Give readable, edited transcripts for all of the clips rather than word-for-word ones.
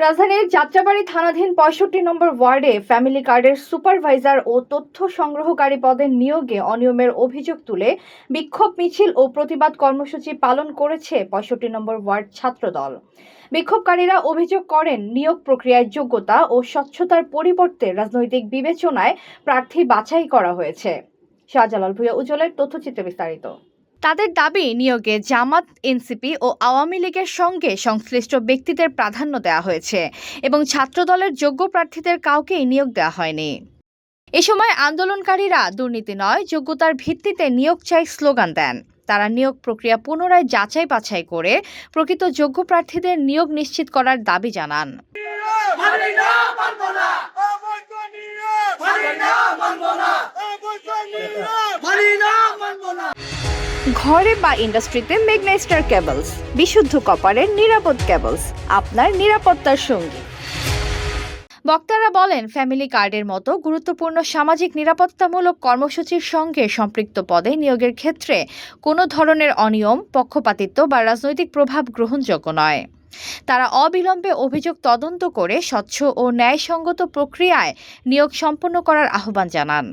রাজধানীর যাত্রাবাড়ী থানাধীন ৬৫ নম্বর ওয়ার্ডে ফ্যামিলি কার্ডের সুপারভাইজার ও তথ্য সংগ্রহকারী পদে নিয়োগে অনিয়মের অভিযোগ তুলে বিক্ষোভ মিছিল ও প্রতিবাদ কর্মসূচি পালন করেছে ৬৫ নম্বর ওয়ার্ড ছাত্রদল। বিক্ষোভকারীরা অভিযোগ করেন, নিয়োগ প্রক্রিয়ায় যোগ্যতা ও স্বচ্ছতার পরিবর্তে রাজনৈতিক বিবেচনায় প্রার্থী বাছাই করা হয়েছে। শাহজালাল ভূঁইয়া উজ্জ্বলের তথ্যচিত্রে বিস্তারিত। তাদের দাবি, নিয়োগে জামাত, এনসিপি ও আওয়ামী লীগের সঙ্গে সংশ্লিষ্ট ব্যক্তিদের প্রাধান্য দেওয়া হয়েছে এবং ছাত্রদলের যোগ্য প্রার্থীদের কাউকেই নিয়োগ দেওয়া হয়নি। এ সময় আন্দোলনকারীরা দুর্নীতি নয়, যোগ্যতার ভিত্তিতে নিয়োগ চাই স্লোগান দেন। তারা নিয়োগ প্রক্রিয়া পুনরায় যাচাই বাছাই করে প্রকৃত যোগ্য প্রার্থীদের নিয়োগ নিশ্চিত করার দাবি জানান। ঘরে বা ইন্ডাস্ট্রিতে মেঘনা স্টার কেবলস, বিশুদ্ধ কপারের নিরাপদ কেবলস, আপনার নিরাপত্তার সঙ্গী। বক্তারা বলেন, ফ্যামিলি কার্ডের মতো গুরুত্বপূর্ণ সামাজিক নিরাপত্তামূলক কর্মসূচির সঙ্গে সম্পৃক্ত পদে নিয়োগের ক্ষেত্রে কোনো ধরনের অনিয়ম, পক্ষপাতিত্ব বা রাজনৈতিক প্রভাব গ্রহণযোগ্য নয়। তারা অবিলম্বে অভিযোগ তদন্ত করে স্বচ্ছ ও ন্যায়সঙ্গত প্রক্রিয়ায় নিয়োগ সম্পন্ন করার আহ্বান জানান।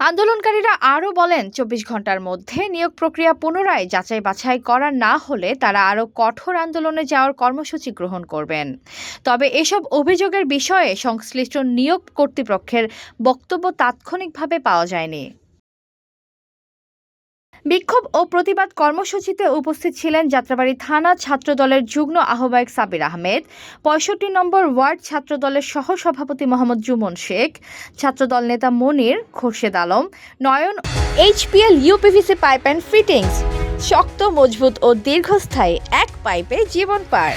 আন্দোলনকারীরা আরও বলেন, ২৪ ঘন্টার মধ্যে নিয়োগ প্রক্রিয়া পুনরায় যাচাই বাছাই করা না হলে তারা আরও কঠোর আন্দোলনে যাওয়ার কর্মসূচি গ্রহণ করবেন। তবে এসব অভিযোগের বিষয়ে সংশ্লিষ্ট নিয়োগ কর্তৃপক্ষের বক্তব্য তাৎক্ষণিকভাবে পাওয়া যায়নি। বিক্ষোভ ও প্রতিবাদ কর্মসূচিতে উপস্থিত ছিলেন যাত্রাবাড়ী থানা ছাত্রদলের যুগ্ম আহ্বায়ক সাবির আহমেদ, ৬৫ নম্বর ওয়ার্ড ছাত্রদলের সহসভাপতি মোহাম্মদ জুমন শেখ, ছাত্রদল নেতা মনির, খোরশেদ আলম, নয়ন। HPL uPVC pipe and fittings, শক্ত, মজবুত ও দীর্ঘস্থায়ী, এক পাইপে জীবন পার।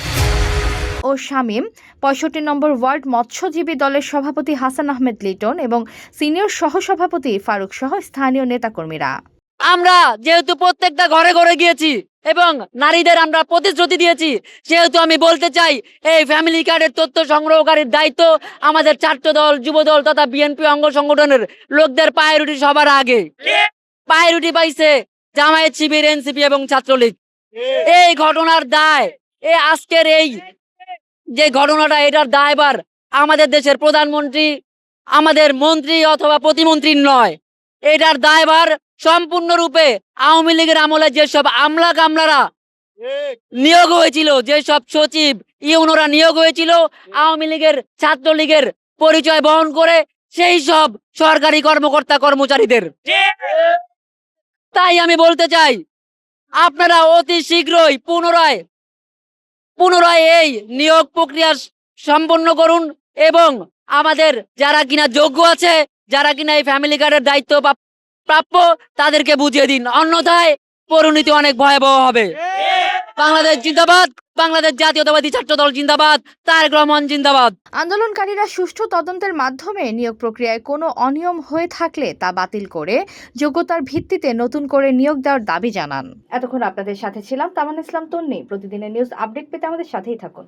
ও শামীম, ৬৫ নম্বর ওয়ার্ড মৎস্যজীবী দলের সভাপতি হাসান আহমেদ লিটন এবং সিনিয়র সহসভাপতি ফারুক সহ স্থানীয় নেতাকর্মীরা। আমরা যেহেতু প্রত্যেকটা ঘরে ঘরে গিয়েছি এবং নারীদের আমরা প্রতিশ্রুতি দিয়েছি, সেহেতু আমি বলতে চাই, এই ফ্যামিলি কার্ডের তথ্য সংগ্রহকারীর দায়িত্ব আমাদের ছাত্রদল, যুবদল তথা বিএনপি অঙ্গ সংগঠনের লোকদের প্রায়োরিটি সবার আগে। প্রায়োরিটি পাইছে জামায়াত, শিবির, এনসিপি এবং ছাত্রলীগ। এই ঘটনার দায়, আজকের এই যে ঘটনাটা, এটার দায়ভার আমাদের দেশের প্রধানমন্ত্রী, আমাদের মন্ত্রী অথবা প্রতিমন্ত্রীর নয়। এটার দায়ভার সম্পূর্ণরূপে আওয়ামী লীগের আমলে যেসব আমলা কামলারা নিয়োগ হয়েছিল, যেসব সচিব, ইউনোরা নিয়োগ হয়েছিল আওয়ামী লীগের, ছাত্রলীগের পরিচয় বহন করে, সেই সব সরকারি কর্মকর্তা কর্মচারীদের। তাই আমি বলতে চাই, আপনারা অতি শীঘ্রই পুনরায় এই নিয়োগ প্রক্রিয়া সম্পন্ন করুন এবং আমাদের যারা কিনা যোগ্য আছে, যারা কিনা এই ফ্যামিলি কার্ডের দায়িত্ব প্রাপ্য, তাদেরকে বুঝিয়ে দিন, অন্যথায় পরিণতি অনেক ভয়াবহ হবে। বাংলাদেশ জিন্দাবাদ, বাংলাদেশ জাতীয়তাবাদী ছাত্রদল জিন্দাবাদ, তারেক রহমান জিন্দাবাদ। আন্দোলনকারীরা সুষ্ঠু তদন্তের মাধ্যমে নিয়োগ প্রক্রিয়ায় কোনো অনিয়ম হয়ে থাকলে তা বাতিল করে যোগ্যতার ভিত্তিতে নতুন করে নিয়োগ দেওয়ার দাবি জানান। এতক্ষণ আপনাদের সাথে ছিলাম তামান ইসলাম তন্নি। প্রতিদিনের নিউজ আপডেট পেতে আমাদের সাথেই থাকুন।